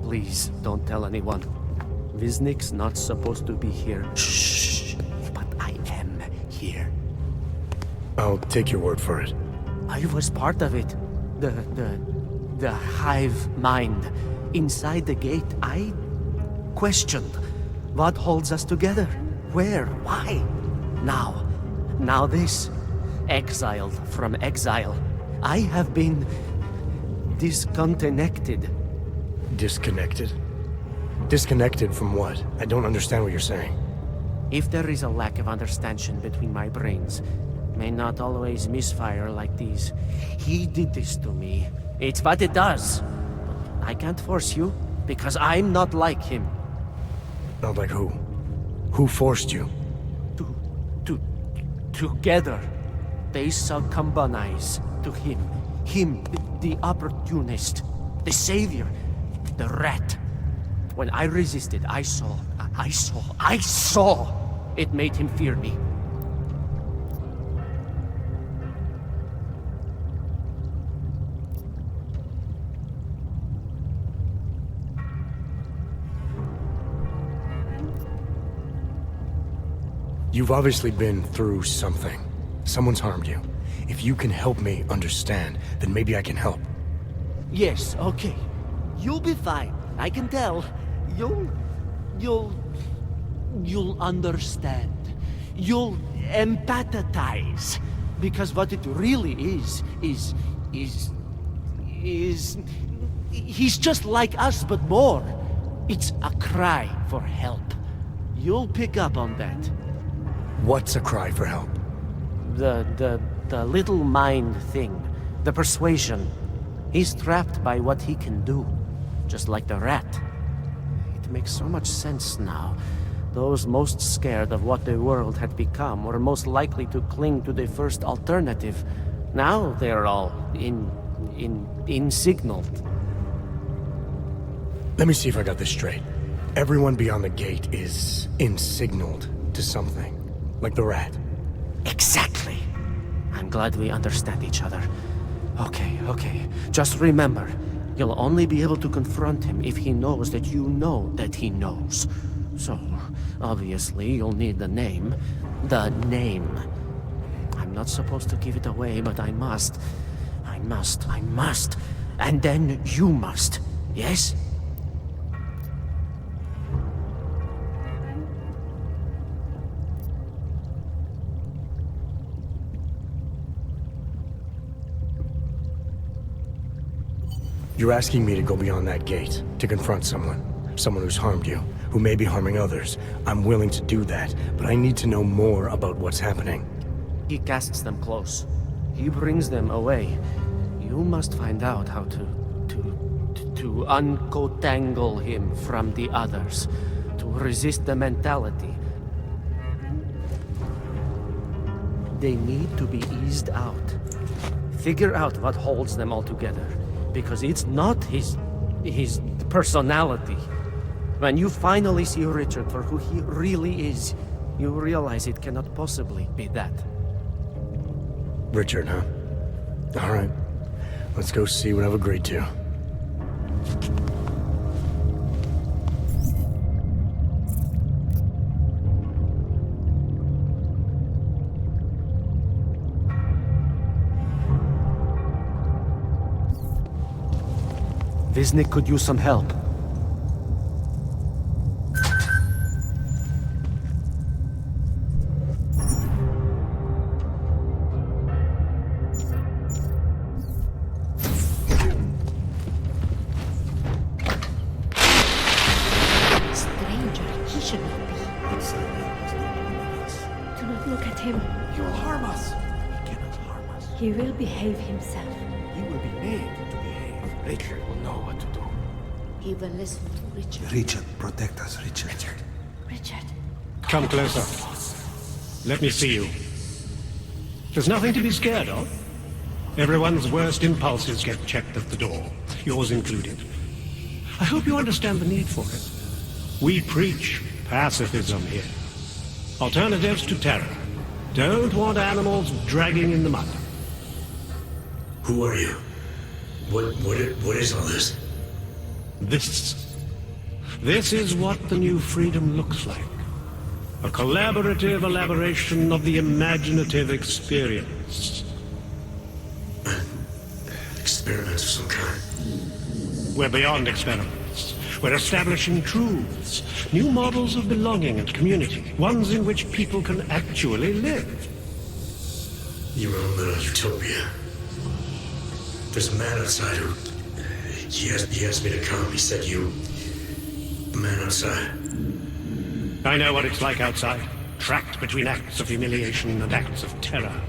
Please, don't tell anyone. Viznik's not supposed to be here. Shh! But I am here. I'll take your word for it. I was part of it. The hive mind. Inside the gate, I questioned what holds us together. Where? Why? Now this. Exiled from exile. I have been disconnected. Disconnected? Disconnected from what? I don't understand what you're saying. If there is a lack of understanding between my brains, may not always misfire like these. He did this to me. It's what it does. But I can't force you, because I'm not like him. Not like who? Who forced you? Together, they succumbanize to him. Him, the opportunist, the savior, the rat. When I resisted, I saw. It made him fear me. You've obviously been through something. Someone's harmed you. If you can help me understand, then maybe I can help. Yes, okay. You'll be fine. I can tell. You'll understand. You'll empathize. Because what it really is... He's just like us, but more. It's a cry for help. You'll pick up on that. What's a cry for help? The little mind thing. The persuasion. He's trapped by what he can do. Just like the rat. It makes so much sense now. Those most scared of what the world had become were most likely to cling to the first alternative. Now they're all insignaled. Let me see if I got this straight. Everyone beyond the gate is insignaled to something. Like the rat. Exactly. I'm glad we understand each other. Okay. Just remember, you'll only be able to confront him if he knows that you know that he knows. So, obviously, you'll need the name. The name. I'm not supposed to give it away, but I must. And then you must. Yes? You're asking me to go beyond that gate, to confront someone who's harmed you, who may be harming others. I'm willing to do that, but I need to know more about what's happening. He casts them close. He brings them away. You must find out how to uncotangle him from the others, to resist the mentality. They need to be eased out. Figure out what holds them all together. Because it's not his personality. When you finally see Richard for who he really is, you realize it cannot possibly be that. Richard, huh? All right. Let's go see what I've agreed to. Viznik could use some help. Stranger, he should not be. Do not look at him. He will harm us. He cannot harm us. He will behave himself. He will be made to behave. Richard will know what to do. He will listen to Richard. Richard, protect us, Richard. Richard. Come closer. Let me see you. There's nothing to be scared of. Everyone's worst impulses get checked at the door, yours included. I hope you understand the need for it. We preach pacifism here. Alternatives to terror. Don't want animals dragging in the mud. Who are you? What is all this? This This is what the new freedom looks like. A collaborative elaboration of the imaginative experience. Experiments of some kind. We're beyond experiments. We're establishing truths, new models of belonging and community, ones in which people can actually live. Your own little utopia. There's a man outside who... He asked me to come. He said you... The man outside. I know what it's like outside. Trapped between acts of humiliation and acts of terror.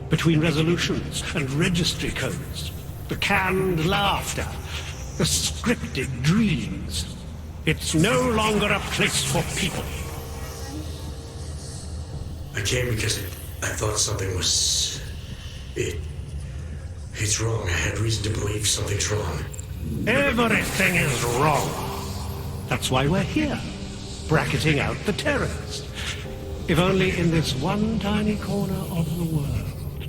Between resolutions and registry codes. The canned laughter. The scripted dreams. It's no longer a place for people. I came because I thought something was... It's wrong. I had reason to believe something's wrong. Everything is wrong. That's why we're here. Bracketing out the terrorists. If only in this one tiny corner of the world.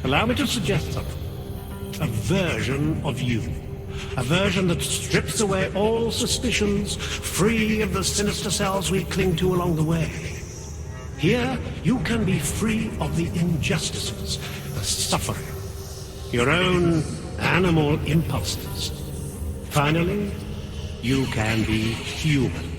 Allow me to suggest something. A version of you. A version that strips away all suspicions, free of the sinister cells we cling to along the way. Here, you can be free of the injustices, the suffering, your own animal impulses. Finally, you can be human.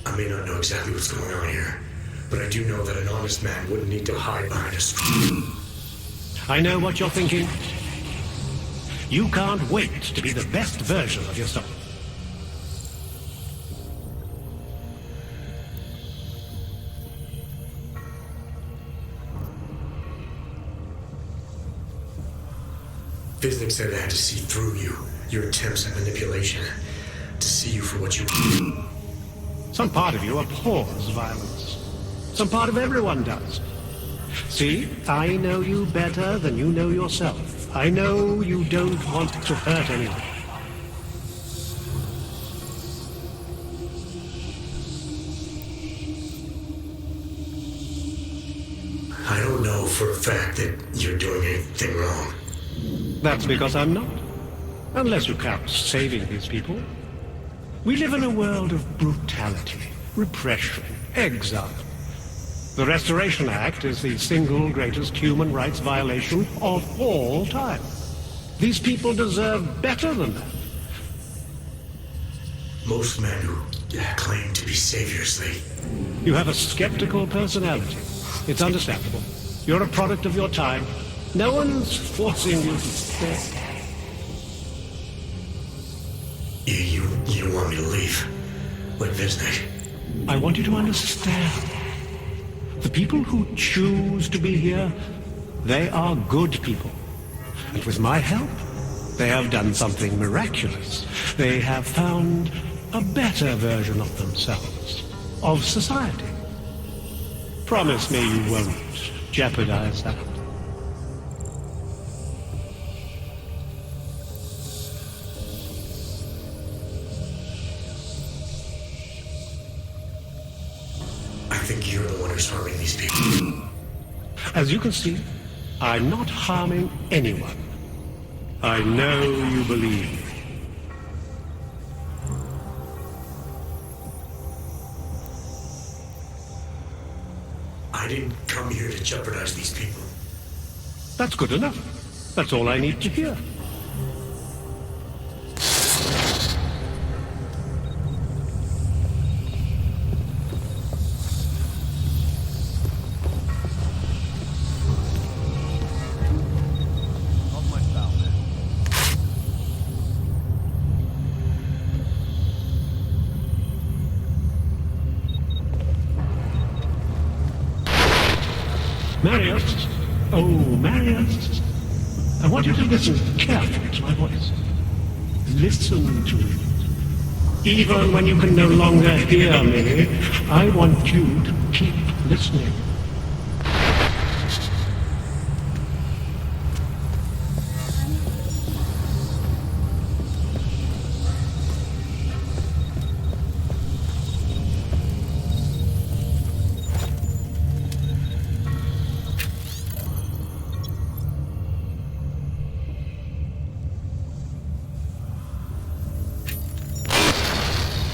I may not know exactly what's going on here, but I do know that an honest man wouldn't need to hide behind a screen. I know what you're thinking. You can't wait to be the best version of yourself. Physics said I had to see through you, your attempts at manipulation, to see you for what you... Some part of you abhors violence. Some part of everyone does. See, I know you better than you know yourself. I know you don't want to hurt anyone. I don't know for a fact that you're doing anything wrong. That's because I'm not. Unless you count saving these people. We live in a world of brutality, repression, exile. The Restoration Act is the single greatest human rights violation of all time. These people deserve better than that. Most men who claim to be saviors, You have a skeptical personality. It's understandable. You're a product of your time. No one's forcing you to stay. You want me to leave? Like Visnick? I want you to understand. The people who choose to be here, they are good people. And with my help, they have done something miraculous. They have found a better version of themselves, of society. Promise me you won't jeopardize that. I think you're the one who's harming these people. As you can see, I'm not harming anyone. I know you believe. I didn't come here to jeopardize these people. That's good enough. That's all I need to hear. Marius! Oh, Marius! I want you to listen carefully to my voice. Listen to it. Even when you can no longer hear me, I want you to keep listening.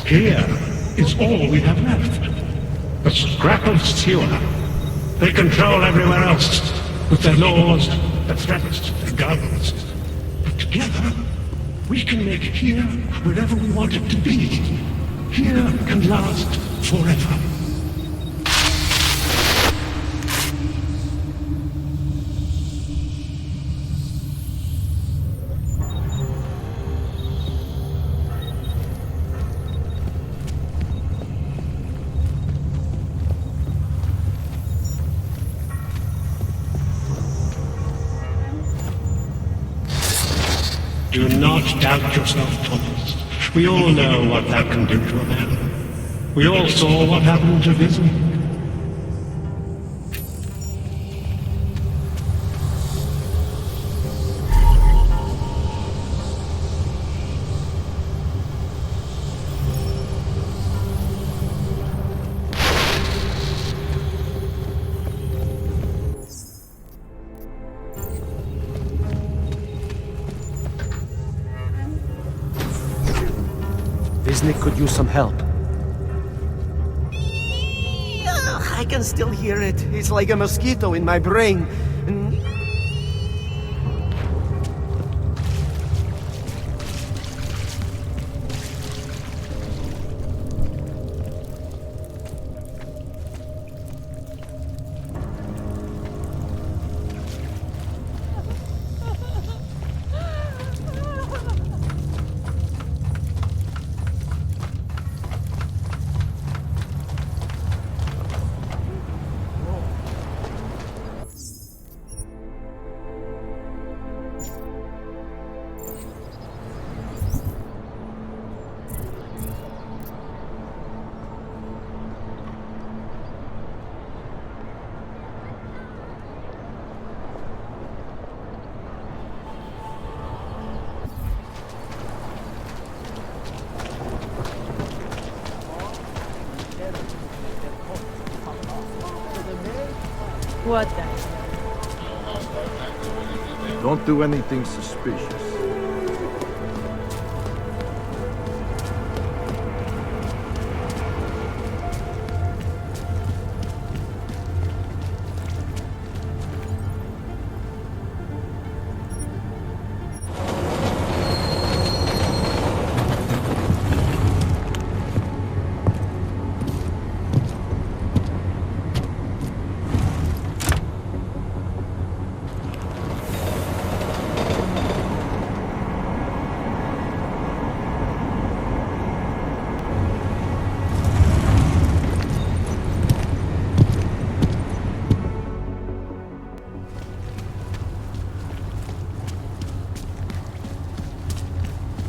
Here is all we have left. A scrap of sewer. They control everywhere else, with their laws, their threats, their guns. But together, we can make here wherever we want it to be. Here can last forever. Do not doubt yourself, Thomas. We all know what that can do to a man. We all saw what happened to Vision. Visnik could use some help. I can still hear it. It's like a mosquito in my brain. What the? Don't do anything suspicious.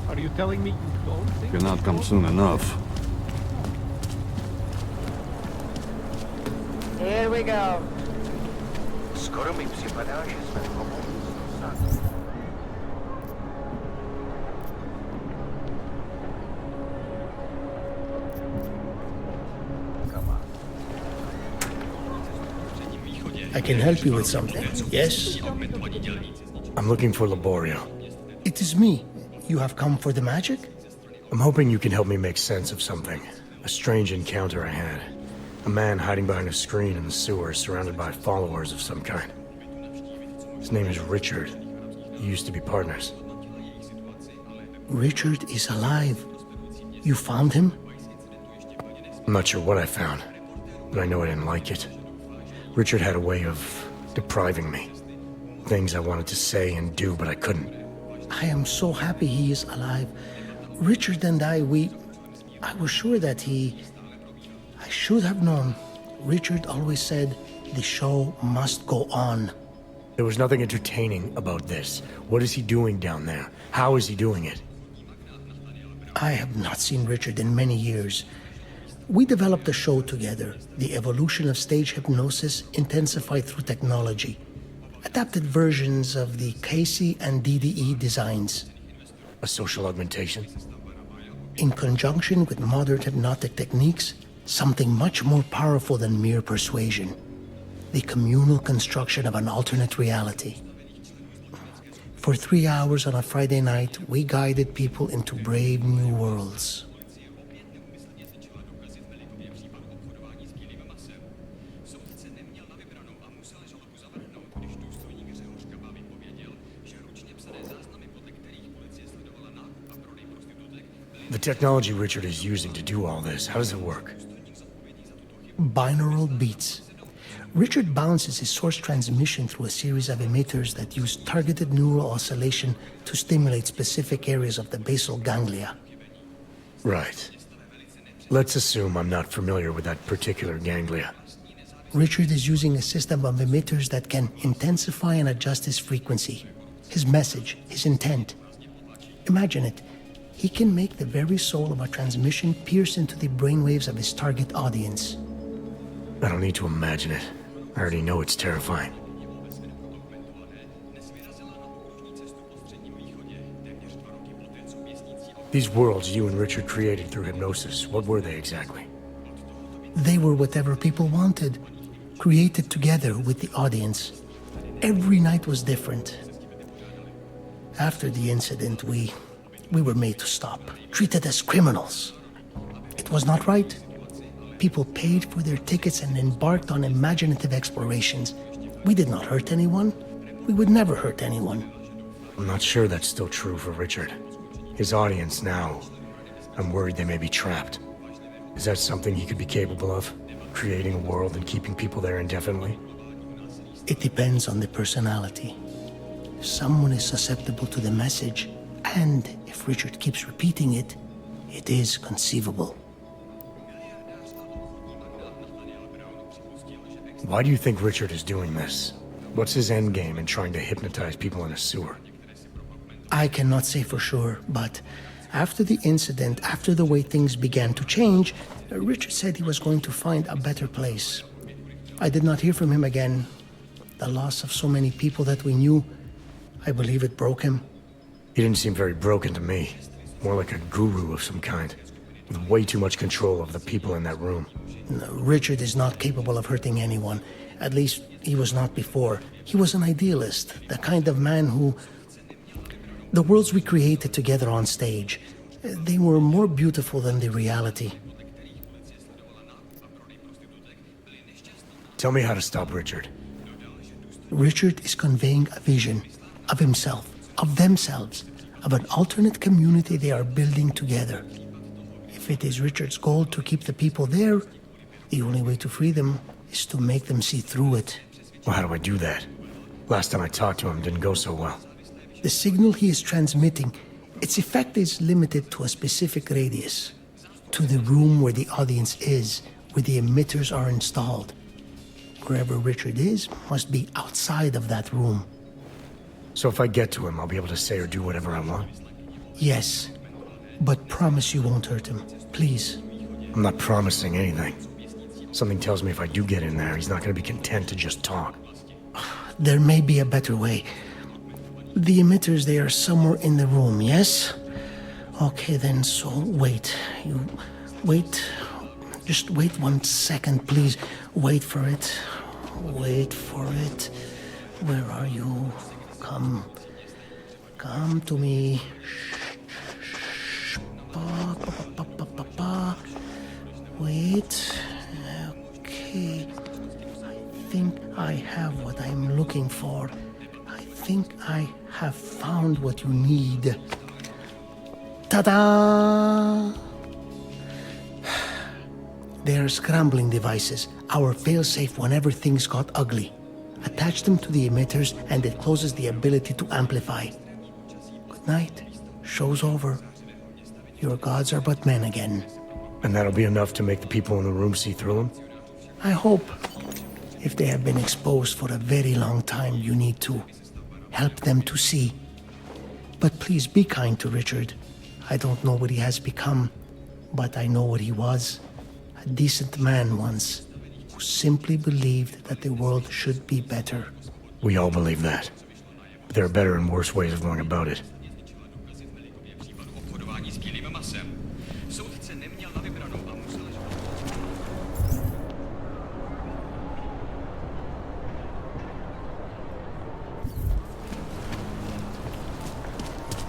Are you telling me you don't think... Cannot come soon enough. Here we go. Скоро мы все подальше с вами. I can help you with something, yes? I'm looking for Laborio. It is me. You have come for the magic? I'm hoping you can help me make sense of something. A strange encounter I had. A man hiding behind a screen in the sewers, surrounded by followers of some kind. His name is Richard. You used to be partners. Richard is alive. You found him? I'm not sure what I found, but I know I didn't like it. Richard had a way of depriving me. Things I wanted to say and do, but I couldn't. I am so happy he is alive. Richard and I was sure that I should have known. Richard always said, the show must go on. There was nothing entertaining about this. What is he doing down there? How is he doing it? I have not seen Richard in many years. We developed a show together, the evolution of stage hypnosis intensified through technology. Adapted versions of the Casey and DDE designs. A social augmentation? In conjunction with modern hypnotic techniques, something much more powerful than mere persuasion. The communal construction of an alternate reality. For 3 hours on a Friday night, we guided people into brave new worlds. The technology Richard is using to do all this, how does it work? Binaural beats. Richard bounces his source transmission through a series of emitters that use targeted neural oscillation to stimulate specific areas of the basal ganglia. Right. Let's assume I'm not familiar with that particular ganglia. Richard is using a system of emitters that can intensify and adjust his frequency, his message, his intent. Imagine it. He can make the very soul of a transmission pierce into the brainwaves of his target audience. I don't need to imagine it. I already know it's terrifying. These worlds you and Richard created through hypnosis, what were they exactly? They were whatever people wanted, created together with the audience. Every night was different. After the incident, we were made to stop, treated as criminals. It was not right. People paid for their tickets and embarked on imaginative explorations. We did not hurt anyone. We would never hurt anyone. I'm not sure that's still true for Richard. His audience now, I'm worried they may be trapped. Is that something he could be capable of? Creating a world and keeping people there indefinitely? It depends on the personality. If someone is susceptible to the message, and if Richard keeps repeating it, it is conceivable. Why do you think Richard is doing this? What's his endgame in trying to hypnotize people in a sewer? I cannot say for sure, but after the incident, after the way things began to change, Richard said he was going to find a better place. I did not hear from him again. The loss of so many people that we knew, I believe it broke him. He didn't seem very broken to me. More like a guru of some kind, with way too much control of the people in that room. No, Richard is not capable of hurting anyone. At least, he was not before. He was an idealist, the kind of man who... The worlds we created together on stage, they were more beautiful than the reality. Tell me how to stop Richard. Richard is conveying a vision of himself, of themselves, of an alternate community they are building together. If it is Richard's goal to keep the people there, the only way to free them is to make them see through it. Well, how do I do that? Last time I talked to him didn't go so well. The signal he is transmitting, its effect is limited to a specific radius, to the room where the audience is, where the emitters are installed. Wherever Richard is must be outside of that room. So if I get to him, I'll be able to say or do whatever I want? Yes, but promise you won't hurt him, please. I'm not promising anything. Something tells me if I do get in there, he's not going to be content to just talk. There may be a better way. The emitters, they are somewhere in the room, yes? Okay then, so wait. You wait. Just wait 1 second, please. Wait for it. Wait for it. Where are you? Come to me. Shh. Wait. Okay. I think I have what I'm looking for. I think I have found what you need. Ta-da! They're scrambling devices, our failsafe whenever things got ugly. Attach them to the emitters and it closes the ability to amplify. Good night. Show's over. Your gods are but men again. And that'll be enough to make the people in the room see through them? I hope. If they have been exposed for a very long time, you need to help them to see. But please be kind to Richard. I don't know what he has become, but I know what he was. A decent man once, who simply believed that the world should be better. We all believe that. But there are better and worse ways of going about it.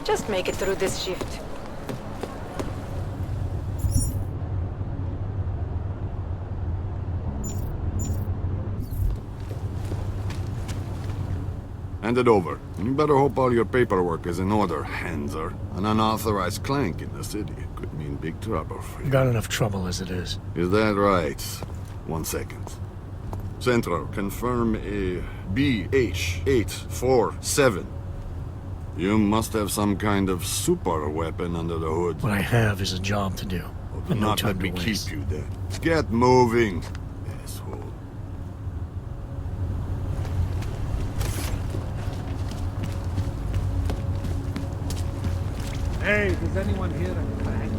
Just make it through this shift. Hand it over. You better hope all your paperwork is in order, Hanser. An unauthorized clank in the city could mean big trouble for you. Got enough trouble as it is. Is that right? 1 second. Central, confirm a BH-847. You must have some kind of super weapon under the hood. What I have is a job to do. Do And no not let time me to keep waste. you there. Get moving, asshole. Hey, does anyone hear a clang?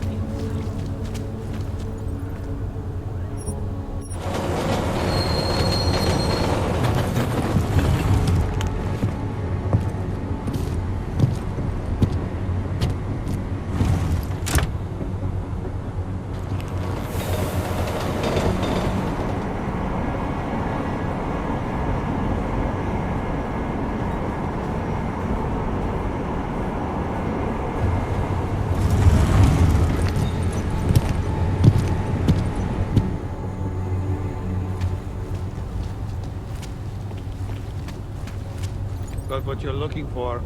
Got what you're looking for.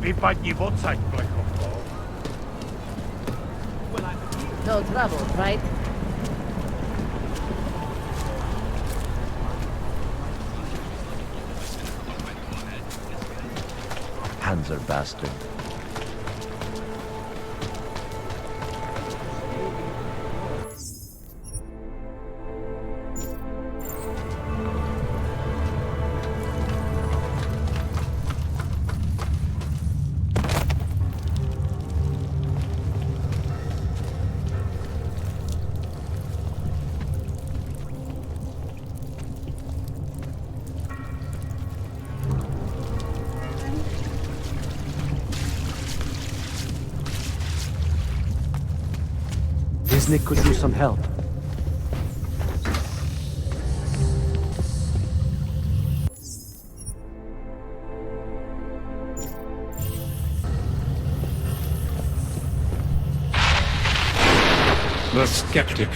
Wypadnij w odsaď, plechowko. No trouble, right? Panzer bastard. Nick could use some help. The skeptic.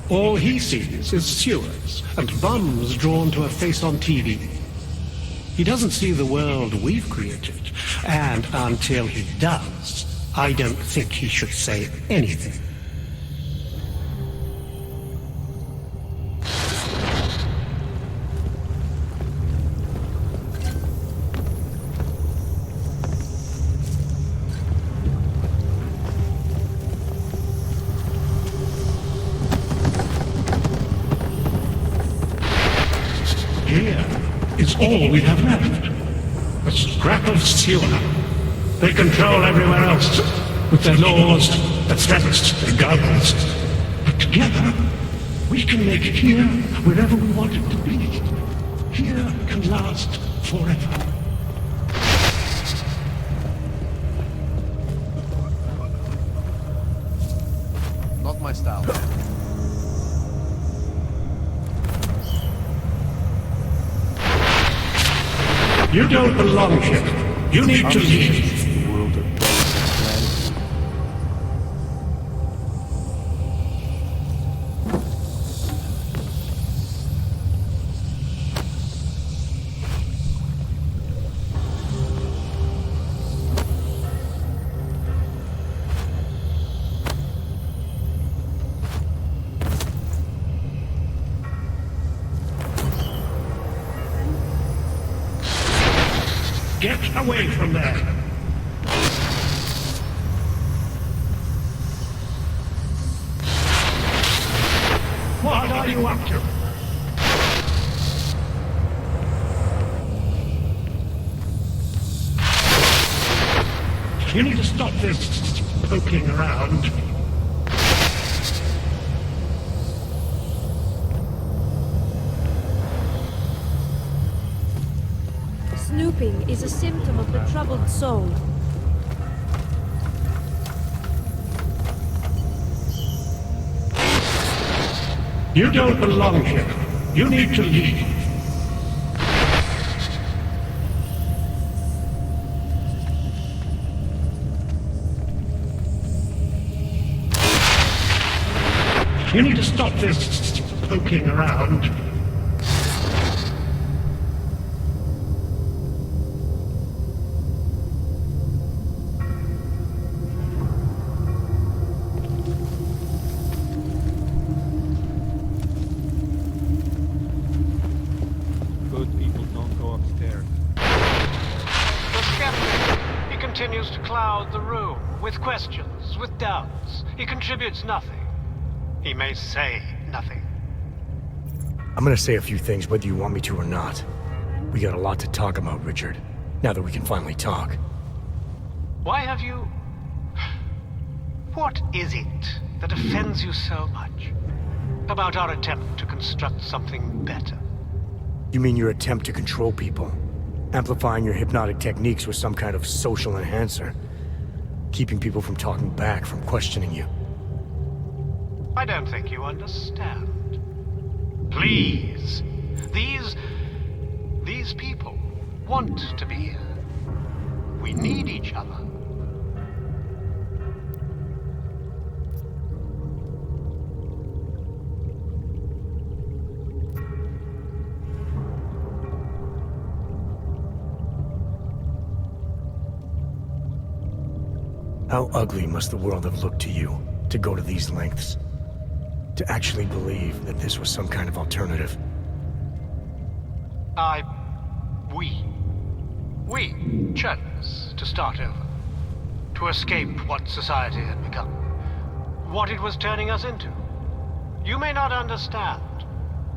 All he sees is sewers and bums drawn to a face on TV. He doesn't see the world we've created, and until he does, I don't think he should say anything. Here is all we have left. A scrap of sewer. They control everywhere else, with their laws, their threats, their guns. But together, we can make here wherever we want it to be. Here can last forever. Not my style. You don't belong here. You need to leave. Get away from there! What are you up to? You need to stop this poking around. Snooping is a symptom of the troubled soul. You don't belong here. You need to leave. You need to stop this poking around. Good people don't go upstairs. The skeptic. He continues to cloud the room with questions, with doubts. He contributes nothing. He may say nothing. I'm gonna say a few things whether you want me to or not. We got a lot to talk about, Richard. Now that we can finally talk. Why have you... What is it that offends you so much about our attempt to construct something better? You mean your attempt to control people? Amplifying your hypnotic techniques with some kind of social enhancer? Keeping people from talking back, from questioning you? I don't think you understand. Please. These people want to be here. We need each other. How ugly must the world have looked to you to go to these lengths? To actually believe that this was some kind of alternative? We chose to start over. To escape what society had become. What it was turning us into. You may not understand,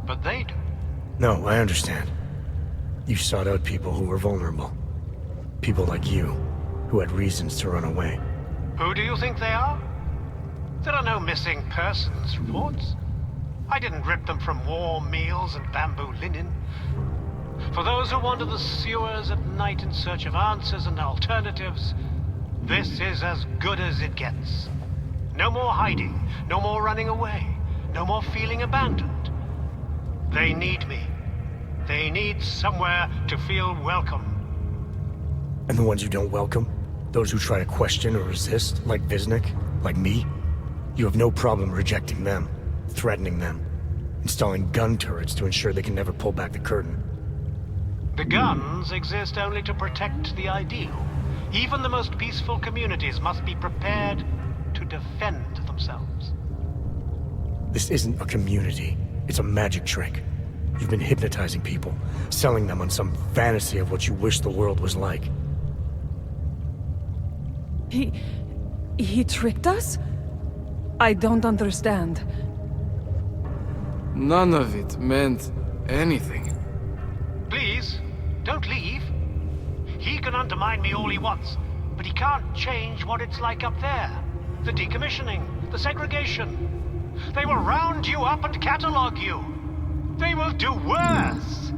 but they do. No, I understand. You sought out people who were vulnerable. People like you, who had reasons to run away. Who do you think they are? There are no missing persons reports. I didn't rip them from warm meals and bamboo linen. For those who wander the sewers at night in search of answers and alternatives, this is as good as it gets. No more hiding, no more running away, no more feeling abandoned. They need me. They need somewhere to feel welcome. And the ones you don't welcome? Those who try to question or resist, like Visnik, like me? You have no problem rejecting them, threatening them, installing gun turrets to ensure they can never pull back the curtain. The guns exist only to protect the ideal. Even the most peaceful communities must be prepared to defend themselves. This isn't a community. It's a magic trick. You've been hypnotizing people, selling them on some fantasy of what you wish the world was like. He tricked us? I don't understand. None of it meant anything. Please, don't leave. can undermine me all he wants, but he can't change what it's like up there. The decommissioning, the segregation. They will round you up and catalog you. They will do worse.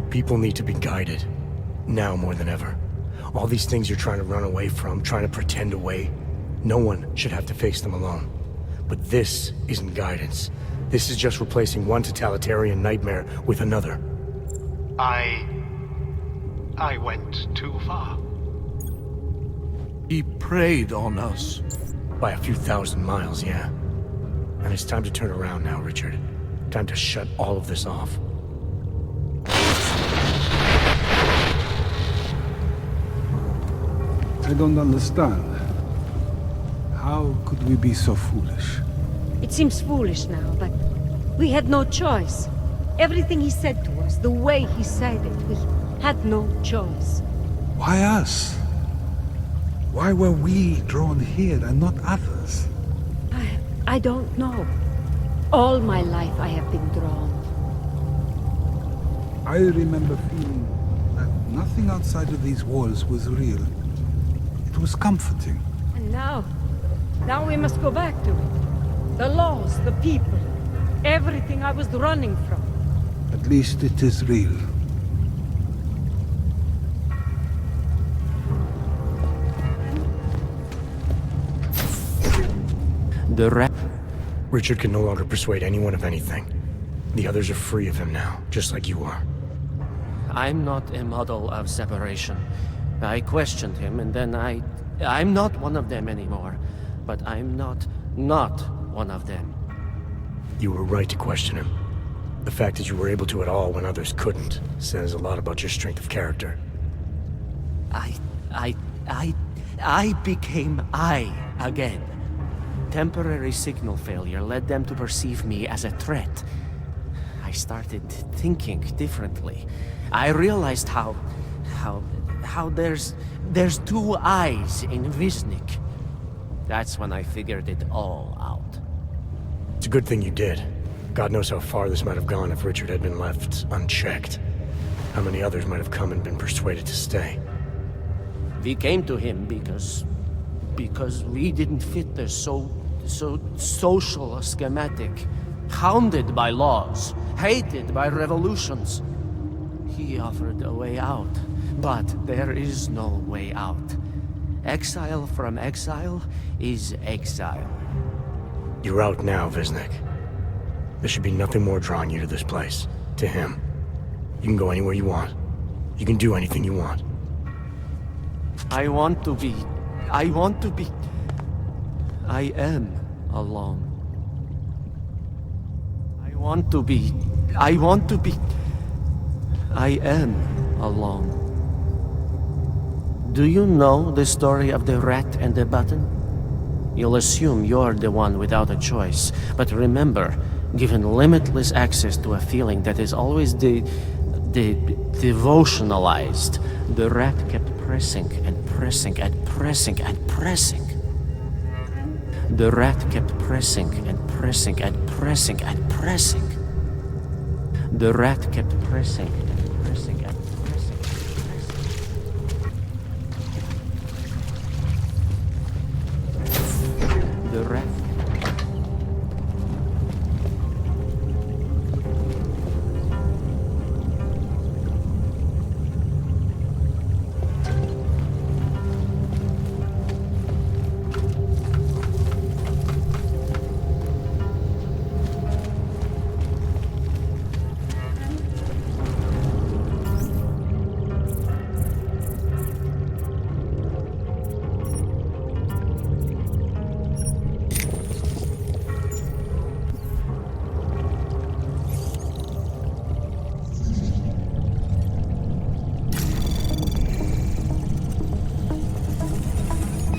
People need to be guided. Now more than ever. All these things you're trying to run away from, trying to pretend away. No one should have to face them alone. But this isn't guidance. This is just replacing one totalitarian nightmare with another. I went too far. He preyed on us. By a few thousand miles, yeah. And it's time to turn around now, Richard. Time to shut all of this off. I don't understand. How could we be so foolish? It seems foolish now, but we had no choice. Everything he said to us, the way he said it, we had no choice. Why us? Why were we drawn here and not others? I don't know. All my life I have been drawn. I remember feeling that nothing outside of these walls was real. It was comforting. And now we must go back to it. The laws, the people, everything I was running from. At least it is real. The rat. Richard can no longer persuade anyone of anything. The others are free of him now, just like you are. I'm not a model of separation. I questioned him, and then I'm not one of them anymore. But I'm not one of them. You were right to question him. The fact that you were able to at all when others couldn't says a lot about your strength of character. I became I again. Temporary signal failure led them to perceive me as a threat. I started thinking differently. I realized how there's two eyes in Wisnik. That's when I figured it all out. It's a good thing you did. God knows how far this might have gone if Richard had been left unchecked. How many others might have come and been persuaded to stay. We came to him because we didn't fit the so social schematic, hounded by laws, hated by revolutions. He offered a way out, but there is no way out. Exile from exile is exile. You're out now, Wisnik. There should be nothing more drawing you to this place, to him. You can go anywhere you want. You can do anything you want. I want to be. I am alone. I am alone. Do you know the story of the rat and the button? You'll assume you're the one without a choice. But remember, given limitless access to a feeling that is always devotionalized, the rat kept pressing and pressing and pressing and pressing. The rat kept pressing and pressing and pressing and pressing. The rat kept pressing and pressing and pressing and pressing. The rat.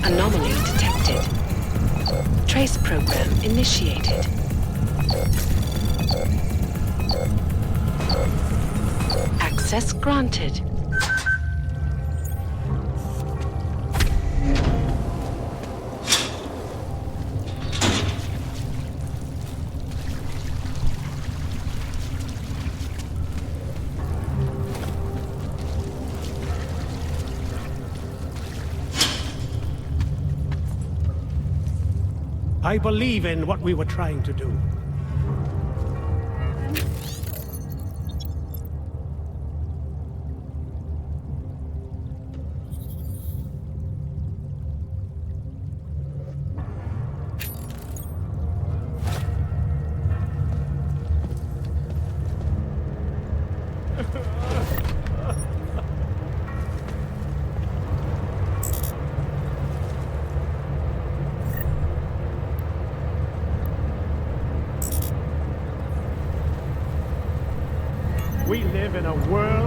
Anomaly detected. detected. Trace program initiated. Access granted. I believe in what we were trying to do. We live in a world